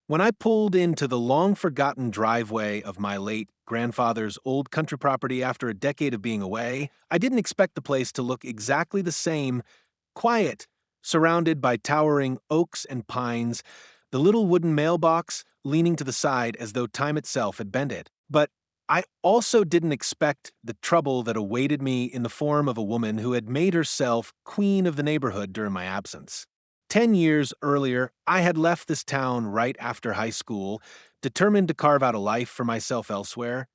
When I pulled into the long-forgotten driveway of my late grandfather's old country property after a decade of being away, I didn't expect the place to look exactly the same: quiet, surrounded by towering oaks and pines, the little wooden mailbox leaning to the side as though time itself had bent it. But I also didn't expect the trouble that awaited me in the form of a woman who had made herself queen of the neighborhood during my absence. 10 years earlier, I had left this town right after high school, determined to carve out a life for myself elsewhere.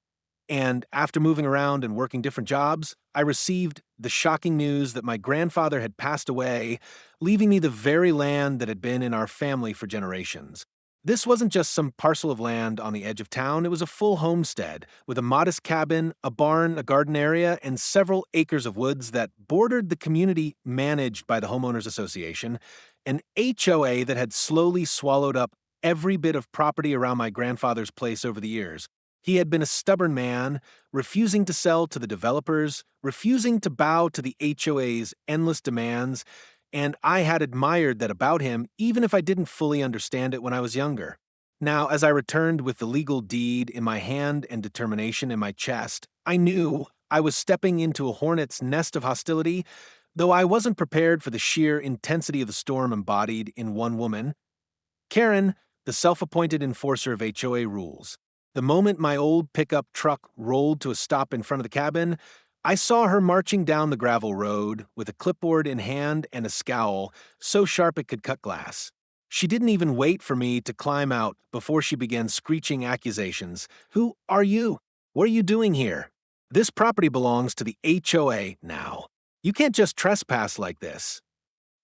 And after moving around and working different jobs, I received the shocking news that my grandfather had passed away, leaving me the very land that had been in our family for generations. This wasn't just some parcel of land on the edge of town, it was a full homestead, with a modest cabin, a barn, a garden area, and several acres of woods that bordered the community managed by the Homeowners Association, an HOA that had slowly swallowed up every bit of property around my grandfather's place over the years. He had been a stubborn man, refusing to sell to the developers, refusing to bow to the HOA's endless demands, and I had admired that about him, even if I didn't fully understand it when I was younger. Now, as I returned with the legal deed in my hand and determination in my chest, I knew I was stepping into a hornet's nest of hostility, though I wasn't prepared for the sheer intensity of the storm embodied in one woman: Karen, the self-appointed enforcer of HOA rules. The moment my old pickup truck rolled to a stop in front of the cabin, I saw her marching down the gravel road with a clipboard in hand and a scowl so sharp it could cut glass. She didn't even wait for me to climb out before she began screeching accusations. "Who are you? What are you doing here? This property belongs to the HOA now. You can't just trespass like this."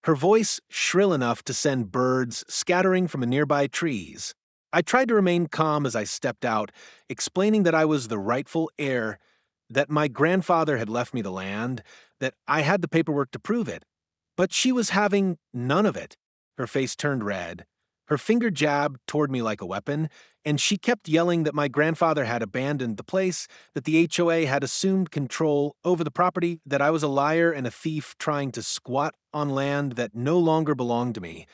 Her voice shrill enough to send birds scattering from nearby trees. I tried to remain calm as I stepped out, explaining that I was the rightful heir, that my grandfather had left me the land, that I had the paperwork to prove it. But she was having none of it. Her face turned red. Her finger jabbed toward me like a weapon, and she kept yelling that my grandfather had abandoned the place, that the HOA had assumed control over the property, that I was a liar and a thief trying to squat on land that no longer belonged to me.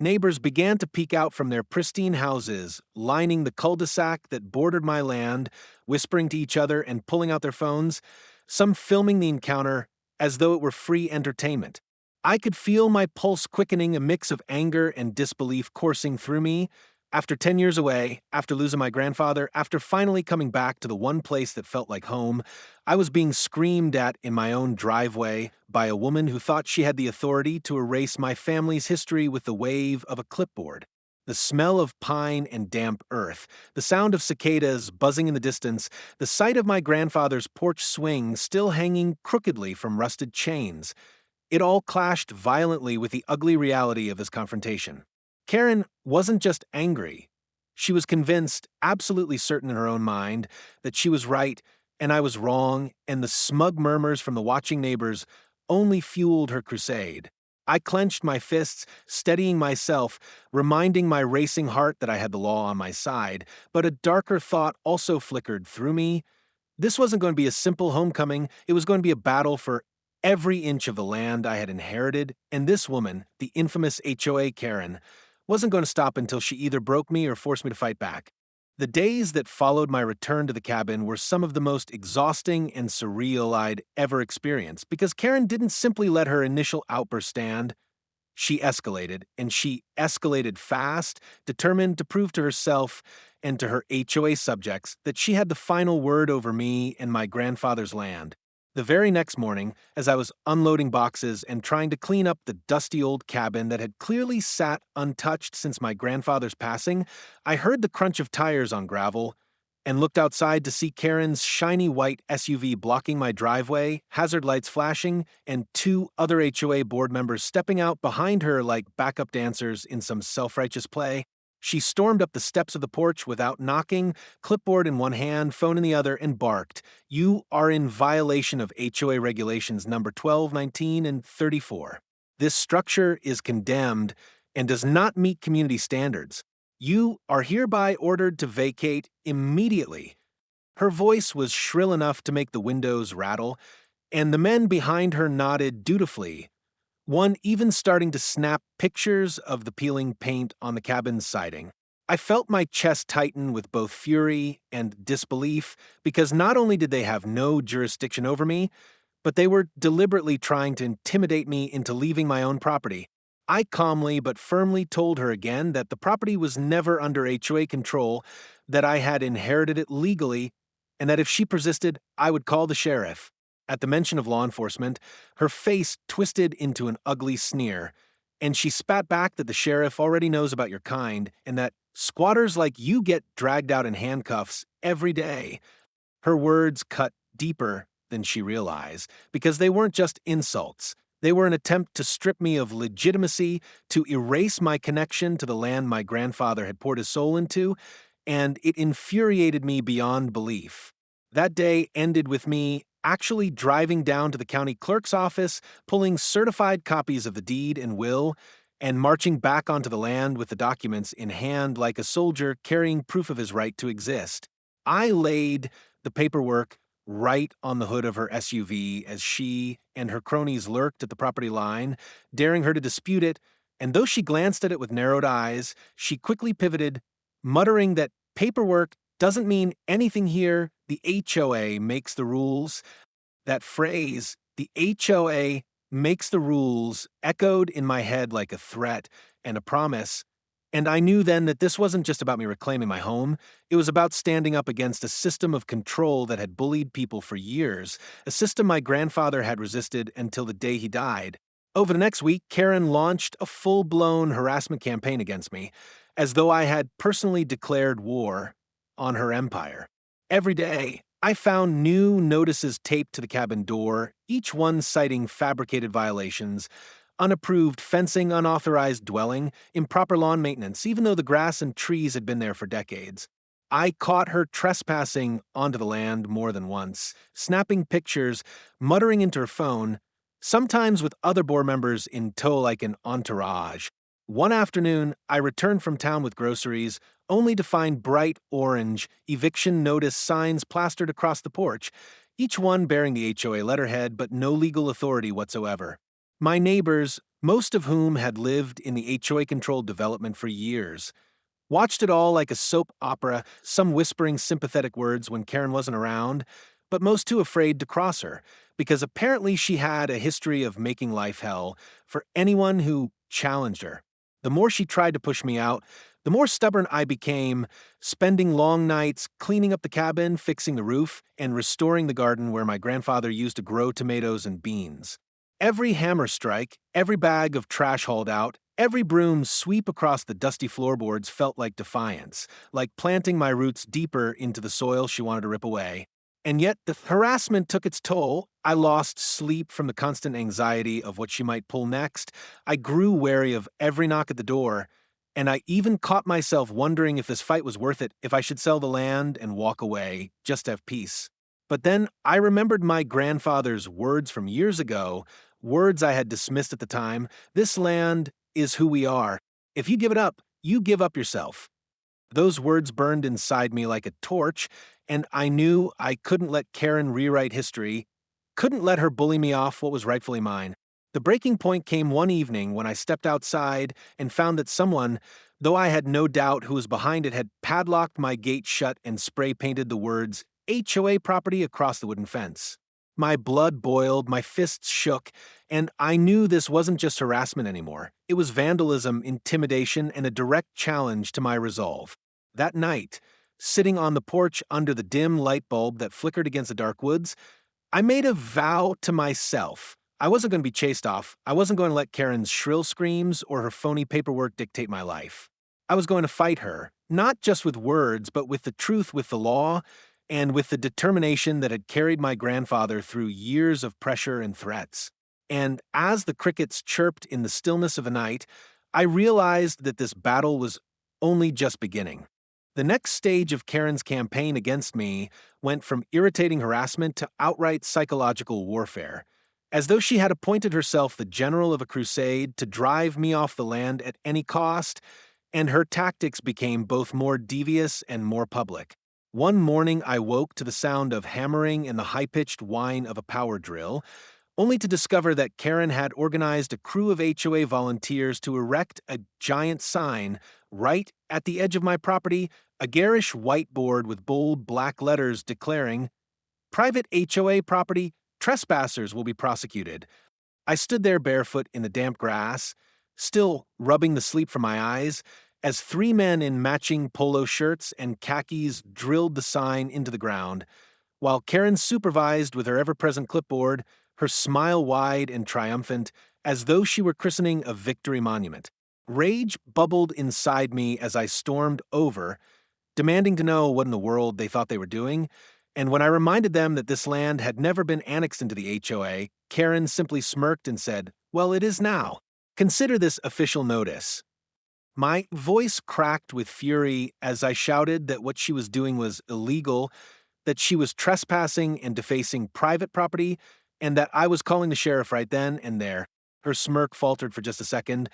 Neighbors began to peek out from their pristine houses, lining the cul-de-sac that bordered my land, whispering to each other and pulling out their phones, some filming the encounter as though it were free entertainment. I could feel my pulse quickening, a mix of anger and disbelief coursing through me. After 10 years away, after losing my grandfather, after finally coming back to the one place that felt like home, I was being screamed at in my own driveway by a woman who thought she had the authority to erase my family's history with the wave of a clipboard. The smell of pine and damp earth, the sound of cicadas buzzing in the distance, the sight of my grandfather's porch swing still hanging crookedly from rusted chains. It all clashed violently with the ugly reality of this confrontation. Karen wasn't just angry. She was convinced, absolutely certain in her own mind, that she was right and I was wrong, and the smug murmurs from the watching neighbors only fueled her crusade. I clenched my fists, steadying myself, reminding my racing heart that I had the law on my side, but a darker thought also flickered through me. This wasn't going to be a simple homecoming, it was going to be a battle for every inch of the land I had inherited, and this woman, the infamous HOA Karen, wasn't going to stop until she either broke me or forced me to fight back. The days that followed my return to the cabin were some of the most exhausting and surreal I'd ever experienced, because Karen didn't simply let her initial outburst stand. She escalated, and she escalated fast, determined to prove to herself and to her HOA subjects that she had the final word over me and my grandfather's land. The very next morning, as I was unloading boxes and trying to clean up the dusty old cabin that had clearly sat untouched since my grandfather's passing, I heard the crunch of tires on gravel and looked outside to see Karen's shiny white SUV blocking my driveway, hazard lights flashing, and two other HOA board members stepping out behind her like backup dancers in some self-righteous play. She stormed up the steps of the porch without knocking, clipboard in one hand, phone in the other, and barked, "You are in violation of HOA regulations number 12, 19, and 34. This structure is condemned and does not meet community standards. You are hereby ordered to vacate immediately." Her voice was shrill enough to make the windows rattle, and the men behind her nodded dutifully, one even starting to snap pictures of the peeling paint on the cabin's siding. I felt my chest tighten with both fury and disbelief because not only did they have no jurisdiction over me, but they were deliberately trying to intimidate me into leaving my own property. I calmly but firmly told her again that the property was never under HOA control, that I had inherited it legally, and that if she persisted, I would call the sheriff. At the mention of law enforcement, her face twisted into an ugly sneer, and she spat back that the sheriff already knows about your kind and that squatters like you get dragged out in handcuffs every day. Her words cut deeper than she realized, because they weren't just insults. They were an attempt to strip me of legitimacy, to erase my connection to the land my grandfather had poured his soul into, and it infuriated me beyond belief. That day ended with me actually driving down to the county clerk's office, pulling certified copies of the deed and will, and marching back onto the land with the documents in hand like a soldier carrying proof of his right to exist. I laid the paperwork right on the hood of her SUV as she and her cronies lurked at the property line, daring her to dispute it, and though she glanced at it with narrowed eyes, she quickly pivoted, muttering that paperwork doesn't mean anything here, the HOA makes the rules. That phrase, the HOA makes the rules, echoed in my head like a threat and a promise. And I knew then that this wasn't just about me reclaiming my home, it was about standing up against a system of control that had bullied people for years, a system my grandfather had resisted until the day he died. Over the next week, Karen launched a full-blown harassment campaign against me, as though I had personally declared war on her empire. Every day, I found new notices taped to the cabin door, each one citing fabricated violations, unapproved fencing, unauthorized dwelling, improper lawn maintenance, even though the grass and trees had been there for decades. I caught her trespassing onto the land more than once, snapping pictures, muttering into her phone, sometimes with other board members in tow like an entourage. One afternoon, I returned from town with groceries, only to find bright orange eviction notice signs plastered across the porch, each one bearing the HOA letterhead but no legal authority whatsoever. My neighbors, most of whom had lived in the HOA-controlled development for years, watched it all like a soap opera, some whispering sympathetic words when Karen wasn't around, but most too afraid to cross her, because apparently she had a history of making life hell for anyone who challenged her. The more she tried to push me out, the more stubborn I became, spending long nights cleaning up the cabin, fixing the roof, and restoring the garden where my grandfather used to grow tomatoes and beans. Every hammer strike, every bag of trash hauled out, every broom sweep across the dusty floorboards felt like defiance, like planting my roots deeper into the soil she wanted to rip away. And yet the harassment took its toll. I lost sleep from the constant anxiety of what she might pull next. I grew wary of every knock at the door, and I even caught myself wondering if this fight was worth it, if I should sell the land and walk away, just to have peace. But then I remembered my grandfather's words from years ago, words I had dismissed at the time. This land is who we are. If you give it up, you give up yourself. Those words burned inside me like a torch, and I knew I couldn't let Karen rewrite history, couldn't let her bully me off what was rightfully mine. The breaking point came one evening when I stepped outside and found that someone, though I had no doubt who was behind it, had padlocked my gate shut and spray-painted the words HOA property across the wooden fence. My blood boiled, my fists shook, and I knew this wasn't just harassment anymore. It was vandalism, intimidation, and a direct challenge to my resolve. That night, sitting on the porch under the dim light bulb that flickered against the dark woods, I made a vow to myself. I wasn't going to be chased off. I wasn't going to let Karen's shrill screams or her phony paperwork dictate my life. I was going to fight her, not just with words, but with the truth, with the law, and with the determination that had carried my grandfather through years of pressure and threats. And as the crickets chirped in the stillness of the night, I realized that this battle was only just beginning. The next stage of Karen's campaign against me went from irritating harassment to outright psychological warfare, as though she had appointed herself the general of a crusade to drive me off the land at any cost, and her tactics became both more devious and more public. One morning I woke to the sound of hammering and the high-pitched whine of a power drill, only to discover that Karen had organized a crew of HOA volunteers to erect a giant sign Right at the edge of my property, a garish whiteboard with bold black letters declaring, "Private HOA property, trespassers will be prosecuted." I stood there barefoot in the damp grass, still rubbing the sleep from my eyes, as three men in matching polo shirts and khakis drilled the sign into the ground, while Karen supervised with her ever-present clipboard, her smile wide and triumphant, as though she were christening a victory monument. Rage bubbled inside me as I stormed over, demanding to know what in the world they thought they were doing, and when I reminded them that this land had never been annexed into the HOA, Karen simply smirked and said, "Well, it is now. Consider this official notice." My voice cracked with fury as I shouted that what she was doing was illegal, that she was trespassing and defacing private property, and that I was calling the sheriff right then and there. Her smirk faltered for just a second,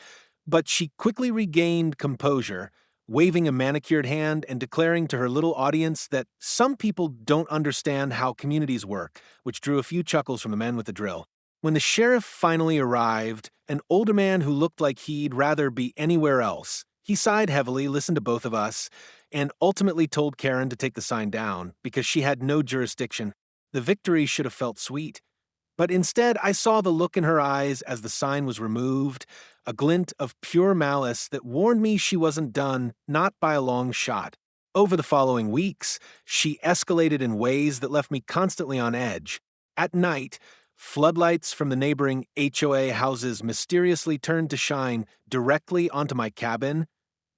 but she quickly regained composure, waving a manicured hand and declaring to her little audience that some people don't understand how communities work, which drew a few chuckles from the men with the drill. When the sheriff finally arrived, an older man who looked like he'd rather be anywhere else, he sighed heavily, listened to both of us, and ultimately told Karen to take the sign down because she had no jurisdiction. The victory should have felt sweet. But instead, I saw the look in her eyes as the sign was removed, a glint of pure malice that warned me she wasn't done, not by a long shot. Over the following weeks, she escalated in ways that left me constantly on edge. At night, floodlights from the neighboring HOA houses mysteriously turned to shine directly onto my cabin,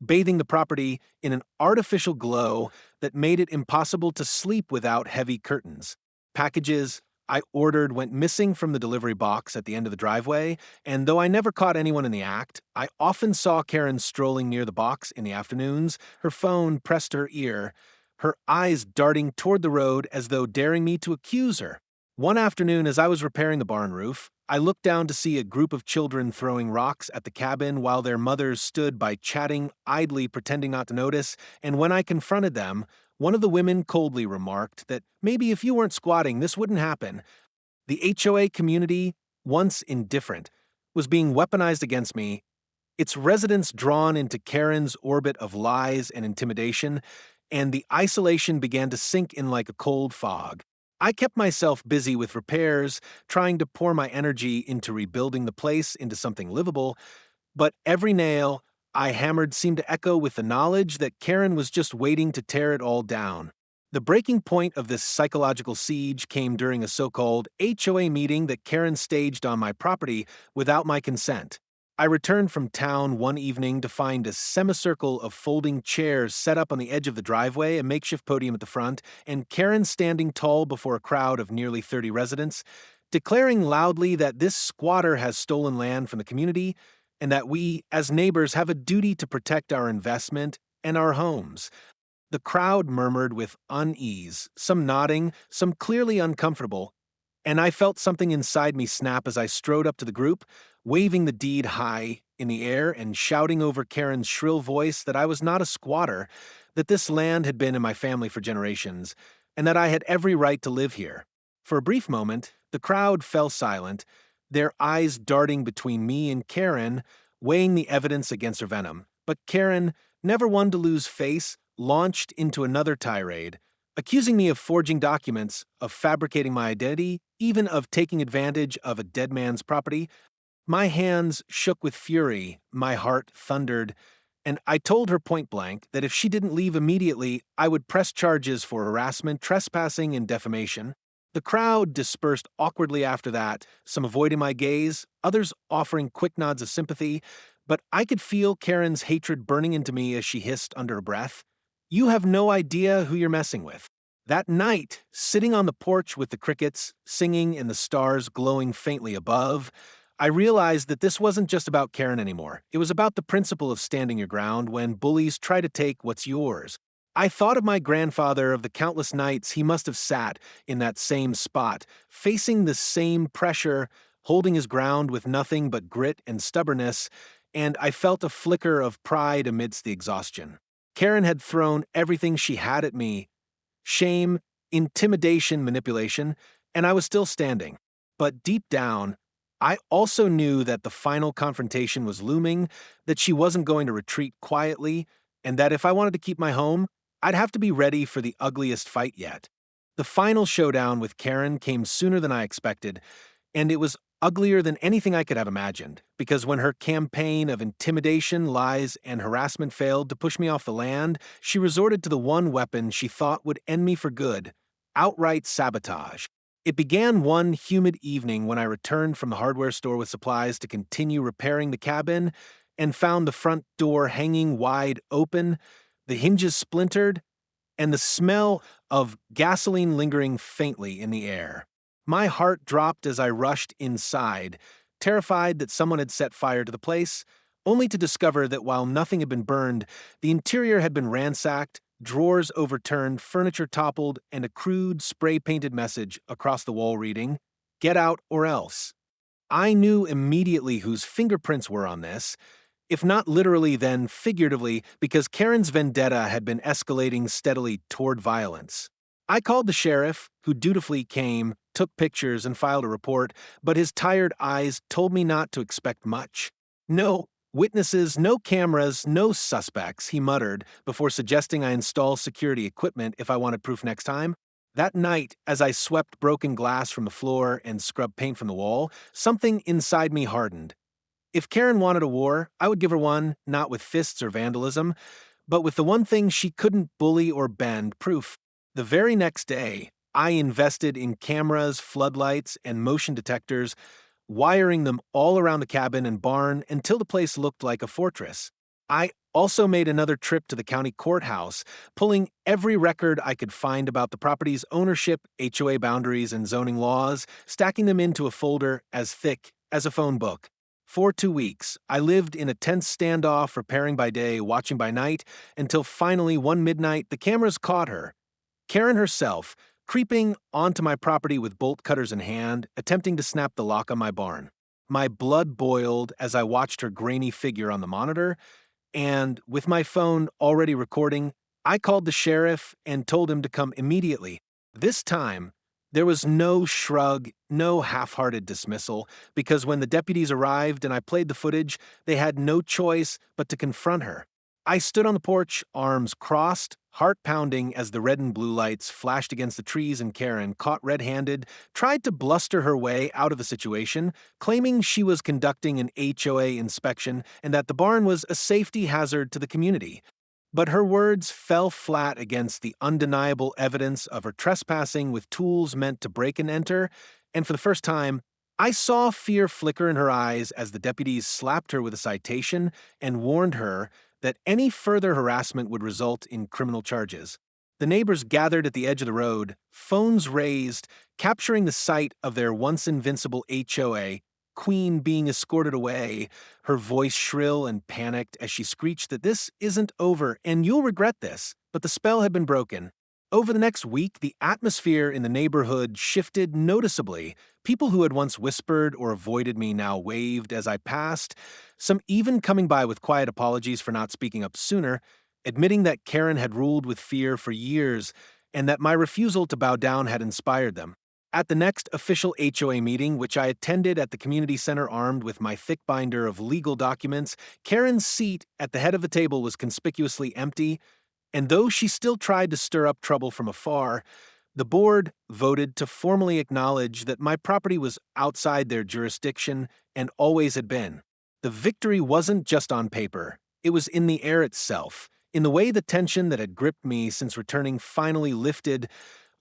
bathing the property in an artificial glow that made it impossible to sleep without heavy curtains. Packages I ordered went missing from the delivery box at the end of the driveway, and though I never caught anyone in the act, I often saw Karen strolling near the box in the afternoons, her phone pressed to her ear, her eyes darting toward the road as though daring me to accuse her. One afternoon, as I was repairing the barn roof, I looked down to see a group of children throwing rocks at the cabin while their mothers stood by chatting, idly pretending not to notice, and when I confronted them, one of the women coldly remarked that maybe if you weren't squatting, this wouldn't happen. The HOA community, once indifferent, was being weaponized against me, its residents drawn into Karen's orbit of lies and intimidation, and the isolation began to sink in like a cold fog. I kept myself busy with repairs, trying to pour my energy into rebuilding the place into something livable, but every nail I hammered seemed to echo with the knowledge that Karen was just waiting to tear it all down. The breaking point of this psychological siege came during a so-called HOA meeting that Karen staged on my property without my consent. I returned from town one evening to find a semicircle of folding chairs set up on the edge of the driveway, a makeshift podium at the front, and Karen standing tall before a crowd of nearly 30 residents, declaring loudly that this squatter has stolen land from the community and that we, as neighbors, have a duty to protect our investment and our homes. The crowd murmured with unease, some nodding, some clearly uncomfortable, and I felt something inside me snap as I strode up to the group, waving the deed high in the air and shouting over Karen's shrill voice that I was not a squatter, that this land had been in my family for generations, and that I had every right to live here. For a brief moment, the crowd fell silent, their eyes darting between me and Karen, weighing the evidence against her venom. But Karen, never one to lose face, launched into another tirade, accusing me of forging documents, of fabricating my identity, even of taking advantage of a dead man's property. My hands shook with fury, my heart thundered, and I told her point blank that if she didn't leave immediately, I would press charges for harassment, trespassing, and defamation. The crowd dispersed awkwardly after that, some avoiding my gaze, others offering quick nods of sympathy, but I could feel Karen's hatred burning into me as she hissed under her breath, "You have no idea who you're messing with." That night, sitting on the porch with the crickets, singing and the stars glowing faintly above, I realized that this wasn't just about Karen anymore. It was about the principle of standing your ground when bullies try to take what's yours. I thought of my grandfather, of the countless nights he must have sat in that same spot, facing the same pressure, holding his ground with nothing but grit and stubbornness, and I felt a flicker of pride amidst the exhaustion. Karen had thrown everything she had at me: shame, intimidation, manipulation, and I was still standing. But deep down, I also knew that the final confrontation was looming, that she wasn't going to retreat quietly, and that if I wanted to keep my home, I'd have to be ready for the ugliest fight yet. The final showdown with Karen came sooner than I expected, and it was uglier than anything I could have imagined, because when her campaign of intimidation, lies, and harassment failed to push me off the land, she resorted to the one weapon she thought would end me for good: outright sabotage. It began one humid evening when I returned from the hardware store with supplies to continue repairing the cabin and found the front door hanging wide open, the hinges splintered, and the smell of gasoline lingering faintly in the air. My heart dropped as I rushed inside, terrified that someone had set fire to the place, only to discover that while nothing had been burned, the interior had been ransacked, drawers overturned, furniture toppled, and a crude, spray-painted message across the wall reading, "Get out or else." I knew immediately whose fingerprints were on this, if not literally, then figuratively, because Karen's vendetta had been escalating steadily toward violence. I called the sheriff, who dutifully came, took pictures, and filed a report, but his tired eyes told me not to expect much. "No witnesses, no cameras, no suspects," he muttered, before suggesting I install security equipment if I wanted proof next time. That night, as I swept broken glass from the floor and scrubbed paint from the wall, something inside me hardened. If Karen wanted a war, I would give her one, not with fists or vandalism, but with the one thing she couldn't bully or bend: proof. The very next day, I invested in cameras, floodlights, and motion detectors, wiring them all around the cabin and barn until the place looked like a fortress. I also made another trip to the county courthouse, pulling every record I could find about the property's ownership, HOA boundaries, and zoning laws, stacking them into a folder as thick as a phone book. For 2 weeks, I lived in a tense standoff, repairing by day, watching by night, until finally one midnight the cameras caught her, Karen herself, creeping onto my property with bolt cutters in hand, attempting to snap the lock on my barn. My blood boiled as I watched her grainy figure on the monitor, and with my phone already recording, I called the sheriff and told him to come immediately. This time, there was no shrug, no half-hearted dismissal, because when the deputies arrived and I played the footage, they had no choice but to confront her. I stood on the porch, arms crossed, heart pounding as the red and blue lights flashed against the trees, and Karen, caught red-handed, tried to bluster her way out of the situation, claiming she was conducting an HOA inspection and that the barn was a safety hazard to the community. But her words fell flat against the undeniable evidence of her trespassing with tools meant to break and enter, and for the first time, I saw fear flicker in her eyes as the deputies slapped her with a citation and warned her that any further harassment would result in criminal charges. The neighbors gathered at the edge of the road, phones raised, capturing the sight of their once invincible HOA queen being escorted away, her voice shrill and panicked as she screeched that this isn't over and you'll regret this. But the spell had been broken. Over the next week, the atmosphere in the neighborhood shifted noticeably. People who had once whispered or avoided me now waved as I passed, some even coming by with quiet apologies for not speaking up sooner, admitting that Karen had ruled with fear for years and that my refusal to bow down had inspired them. At the next official HOA meeting, which I attended at the community center armed with my thick binder of legal documents, Karen's seat at the head of the table was conspicuously empty, and though she still tried to stir up trouble from afar, the board voted to formally acknowledge that my property was outside their jurisdiction and always had been. The victory wasn't just on paper, it was in the air itself, in the way the tension that had gripped me since returning finally lifted,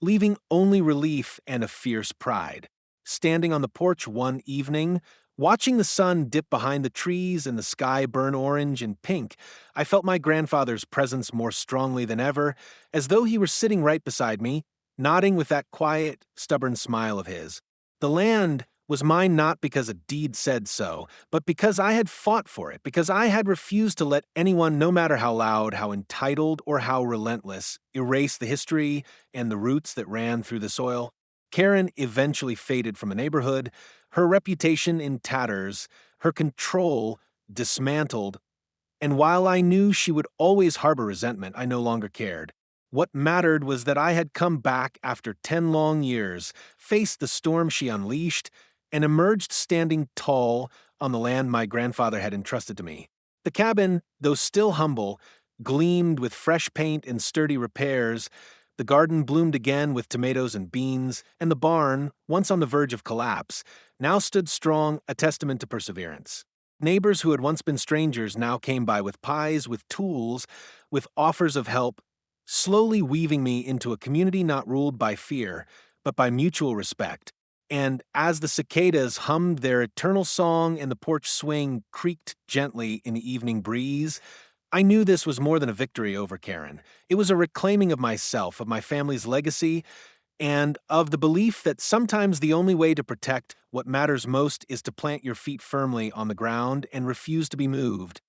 leaving only relief and a fierce pride. Standing on the porch one evening, watching the sun dip behind the trees and the sky burn orange and pink, I felt my grandfather's presence more strongly than ever, as though he were sitting right beside me, nodding with that quiet, stubborn smile of his. The land was mine not because a deed said so, but because I had fought for it, because I had refused to let anyone, no matter how loud, how entitled, or how relentless, erase the history and the roots that ran through the soil. Karen eventually faded from the neighborhood, her reputation in tatters, her control dismantled, and while I knew she would always harbor resentment, I no longer cared. What mattered was that I had come back after 10 long years, faced the storm she unleashed, and emerged standing tall on the land my grandfather had entrusted to me. The cabin, though still humble, gleamed with fresh paint and sturdy repairs. The garden bloomed again with tomatoes and beans, and the barn, once on the verge of collapse, now stood strong, a testament to perseverance. Neighbors who had once been strangers now came by with pies, with tools, with offers of help, slowly weaving me into a community not ruled by fear, but by mutual respect. And as the cicadas hummed their eternal song and the porch swing creaked gently in the evening breeze, I knew this was more than a victory over Karen. It was a reclaiming of myself, of my family's legacy, and of the belief that sometimes the only way to protect what matters most is to plant your feet firmly on the ground and refuse to be moved.